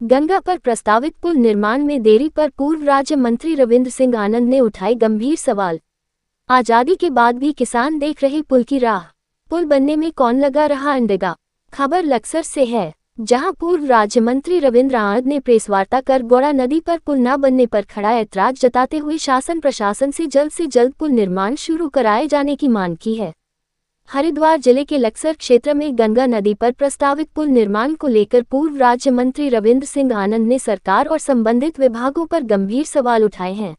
गंगा पर प्रस्तावित पुल निर्माण में देरी पर पूर्व राज्य मंत्री रविंद्र सिंह आनंद ने उठाए गंभीर सवाल। आजादी के बाद भी किसान देख रहे पुल की राह, पुल बनने में कौन लगा रहा अंडेगा। खबर लक्सर से है, जहां पूर्व राज्य मंत्री रविंद्र आनंद ने प्रेस वार्ता कर गौड़ा नदी पर पुल न बनने पर खड़ा ऐतराज जताते हुए शासन प्रशासन से जल्द पुल निर्माण शुरू कराए जाने की मांग की है। हरिद्वार जिले के लक्सर क्षेत्र में गंगा नदी पर प्रस्तावित पुल निर्माण को लेकर पूर्व राज्य मंत्री रविंद्र सिंह आनंद ने सरकार और संबंधित विभागों पर गंभीर सवाल उठाए हैं।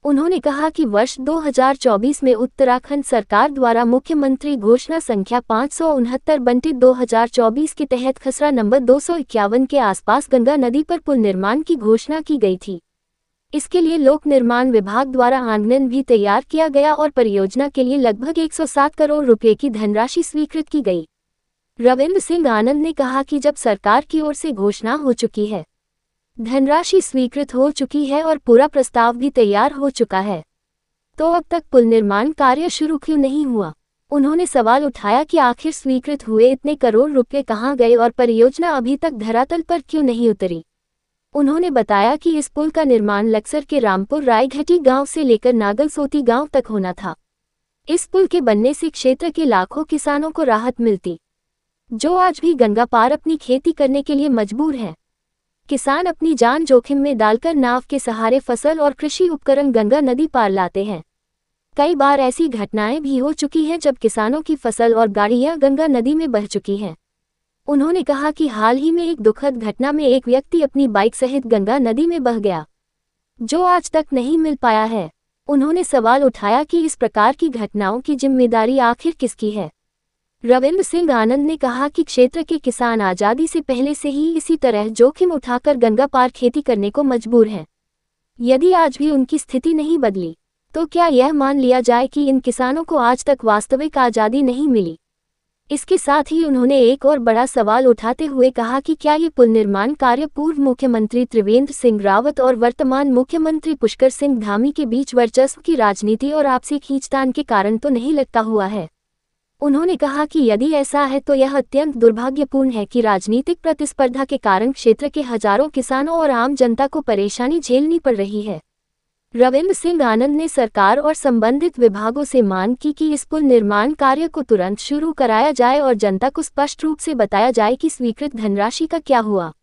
उन्होंने कहा कि वर्ष 2024 में उत्तराखंड सरकार द्वारा मुख्यमंत्री घोषणा संख्या 569/2024 के तहत खसरा नंबर 251 के आसपास गंगा नदी पर पुल निर्माण की घोषणा की गई थी। इसके लिए लोक निर्माण विभाग द्वारा आंकलन भी तैयार किया गया और परियोजना के लिए लगभग 107 करोड़ रुपए की धनराशि स्वीकृत की गई। रविंद्र सिंह आनंद ने कहा कि जब सरकार की ओर से घोषणा हो चुकी है, धनराशि स्वीकृत हो चुकी है और पूरा प्रस्ताव भी तैयार हो चुका है, तो अब तक पुल निर्माण कार्य शुरू क्यों नहीं हुआ। उन्होंने सवाल उठाया कि आखिर स्वीकृत हुए इतने करोड़ रुपए कहां गए और परियोजना अभी तक धरातल पर क्यों नहीं उतरी। उन्होंने बताया कि इस पुल का निर्माण लक्सर के रामपुर रायघटी गांव से लेकर नागलसोती गांव तक होना था। इस पुल के बनने से क्षेत्र के लाखों किसानों को राहत मिलती, जो आज भी गंगा पार अपनी खेती करने के लिए मजबूर हैं। किसान अपनी जान जोखिम में डालकर नाव के सहारे फसल और कृषि उपकरण गंगा नदी पार लाते हैं। कई बार ऐसी घटनाएं भी हो चुकी हैं जब किसानों की फसल और गाड़ियां गंगा नदी में बह चुकी हैं। उन्होंने कहा कि हाल ही में एक दुखद घटना में एक व्यक्ति अपनी बाइक सहित गंगा नदी में बह गया, जो आज तक नहीं मिल पाया है। उन्होंने सवाल उठाया कि इस प्रकार की घटनाओं की जिम्मेदारी आखिर किसकी है। रविंद्र सिंह आनंद ने कहा कि क्षेत्र के किसान आजादी से पहले से ही इसी तरह जोखिम उठाकर गंगा पार खेती करने को मजबूर हैं। यदि आज भी उनकी स्थिति नहीं बदली, तो क्या यह मान लिया जाए कि इन किसानों को आज तक वास्तविक आजादी नहीं मिली। इसके साथ ही उन्होंने एक और बड़ा सवाल उठाते हुए कहा कि क्या ये पुल निर्माण कार्य पूर्व मुख्यमंत्री त्रिवेंद्र सिंह रावत और वर्तमान मुख्यमंत्री पुष्कर सिंह धामी के बीच वर्चस्व की राजनीति और आपसी खींचतान के कारण तो नहीं लटका हुआ है। उन्होंने कहा कि यदि ऐसा है तो यह अत्यंत दुर्भाग्यपूर्ण है कि राजनीतिक प्रतिस्पर्धा के कारण क्षेत्र के हजारों किसानों और आम जनता को परेशानी झेलनी पड़ रही है। रविंद्र सिंह आनंद ने सरकार और संबंधित विभागों से मांग की कि इस पुल निर्माण कार्य को तुरंत शुरू कराया जाए और जनता को स्पष्ट रूप से बताया जाए कि स्वीकृत धनराशि का क्या हुआ।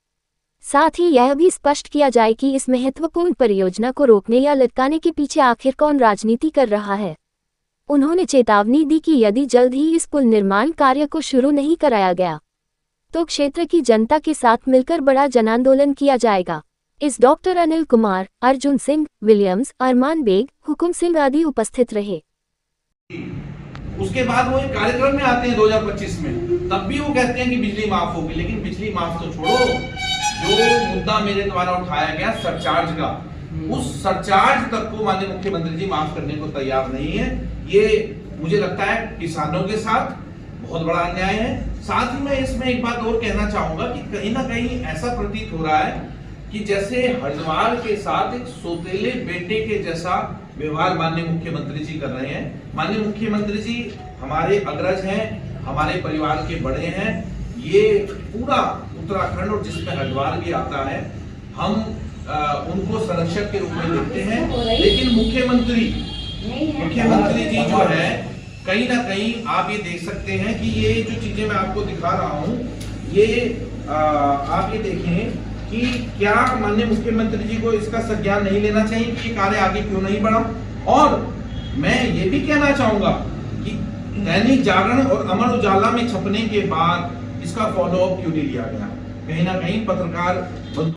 साथ ही यह भी स्पष्ट किया जाए कि इस महत्वपूर्ण परियोजना को रोकने या लटकाने के पीछे आखिर कौन राजनीति कर रहा है। उन्होंने चेतावनी दी कि यदि जल्द ही इस पुल निर्माण कार्य को शुरू नहीं कराया गया, तो क्षेत्र की जनता के साथ मिलकर बड़ा जनांदोलन किया जाएगा। इस डॉक्टर अनिल कुमार, अर्जुन सिंह, विलियम्स, अरमान बेग, हुकुम सिंह आदि उपस्थित रहे। उसके बाद वो एक कार्यक्रम में आते हैं 2025 में, तब भी वो कहते हैं कि बिजली माफ होगी। लेकिन बिजली माफ तो छोड़ो, जो मुद्दा मेरे द्वारा उठाया गया सरचार्ज का, उस सरचार्ज तक को माननीय मुख्यमंत्री जी माफ करने को तैयार नहीं है। ये मुझे लगता है किसानों के साथ बहुत बड़ा अन्याय है। साथ ही मैं इसमें एक बात और कहना चाहूंगा कि कहीं ना कहीं ऐसा प्रतीत हो रहा है कि जैसे हरिद्वार के साथ एक सौतेले बेटे के जैसा व्यवहार माननीय मुख्यमंत्री जी कर रहे हैं। माननीय मुख्यमंत्री जी हमारे अग्रज हैं, हमारे परिवार के बड़े हैं। ये पूरा उत्तराखंड और जिसमें हरिद्वार भी आता है, हम उनको संरक्षक के रूप में देखते हैं। लेकिन मुख्यमंत्री जी जो है, कहीं ना कहीं आप ये देख सकते हैं कि ये जो चीजें मैं आपको दिखा रहा हूँ, ये आप ये देखें कि क्या माननीय मुख्यमंत्री जी को इसका संज्ञान नहीं लेना चाहिए कि ये कार्य आगे क्यों नहीं बढ़ा। और मैं ये भी कहना चाहूंगा कि दैनिक जागरण और अमर उजाला में छपने के बाद इसका फॉलोअप क्यों नहीं लिया गया। कहीं ना कहीं पत्रकार